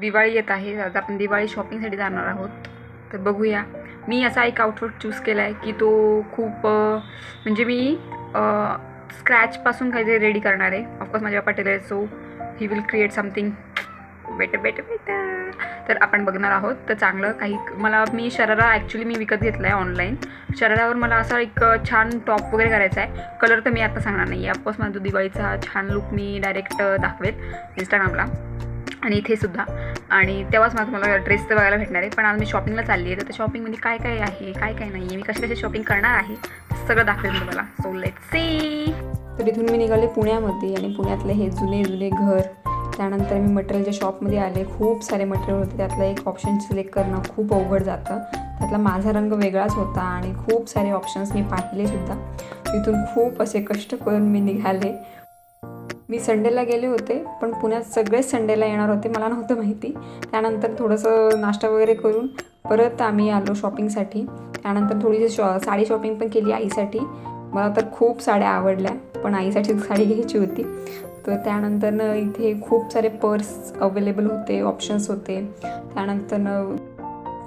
दिवाळी येत आहे, आज आपण दिवाळी शॉपिंगसाठी जाणार आहोत. तर बघूया. मी असा एक आउटफिट चूज केला आहे की तो खूप म्हणजे मी स्क्रॅचपासून काहीतरी रेडी करणार आहे. ऑफकोर्स माझ्या पप्पा टेलर आहे, so he will create something better. तर आपण बघणार आहोत. तर चांगलं काही मी शरारा ॲक्च्युली मी विकत घेतला आहे ऑनलाईन. शरारावर मला असा एक छान टॉप वगैरे करायचा आहे. कलर तर मी आता सांगणार नाही आहे. ऑफकोर्स माझा तो दिवाळीचा छान लुक मी डायरेक्ट दाखवेल इंस्टाग्रामला आणि इथे सुद्धा. आणि तेव्हाच मला ड्रेस तर बघायला भेटणार आहे. पण आज मी शॉपिंगला चालली आहे. तर त्या शॉपिंगमध्ये काय काय आहे, काय काय नाही आहे, मी कशी शॉपिंग करणार आहे सगळं दाखवेल तुम्हाला. So let's see. तर इथून मी निघाले पुण्यामध्ये आणि पुण्यातले हे जुने घर. त्यानंतर मी मटेरियलच्या शॉपमध्ये आले. खूप सारे मटेरियल होते. त्यातलं एक ऑप्शन सिलेक्ट करणं खूप अवघड जातं. त्यातला माझा रंग वेगळाच होता आणि खूप सारे ऑप्शन्स मी पाहिलेसुद्धा. तिथून खूप असे कष्ट करून मी निघाले. मी संडेला गेले होते, पण पुण्यात सगळेच संडेला येणार होते, मला नव्हतं माहिती. त्यानंतर थोडंसं नाश्ता वगैरे करून परत आम्ही आलो शॉपिंगसाठी. त्यानंतर थोडीशी साडी शॉपिंग पण केली आईसाठी. मला तर खूप साड्या आवडल्या, पण आईसाठी साडी घ्यायची होती. तर त्यानंतर इथे खूप सारे पर्स अवेलेबल होते, ऑप्शन्स होते. त्यानंतर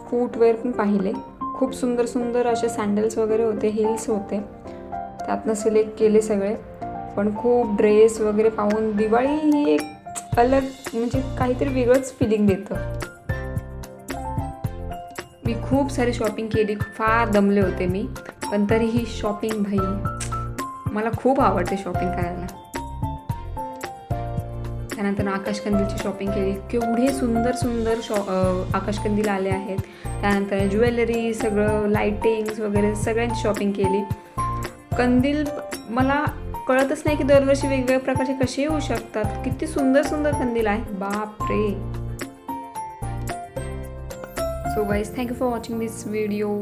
फूटवेअर पण पाहिले. खूप सुंदर असे सँडल्स वगैरे होते, हिल्स होते. त्यातनं सिलेक्ट केले सगळे. पण खूप ड्रेस वगैरे पाहून दिवाळी ही एक अलग म्हणजे काहीतरी वेगळंच फिलिंग देतं. मी खूप सारी शॉपिंग केली, फार दमले होते मी, पण तरीही शॉपिंग भाई मला खूप आवडते शॉपिंग करायला. त्यानंतर आकाशकंदीलची शॉपिंग केली. केवढे सुंदर आकाशकंदील आले आहेत. त्यानंतर ज्वेलरी, सगळं लाईटिंग्स वगैरे सगळ्यांची शॉपिंग केली. कंदील मला कळतच नाही की दरवर्षी वेगवेगळ्या प्रकारचे कसे येऊ शकतात. किती सुंदर कंदील आहे, बाप रे. So guys, thank you for watching this video.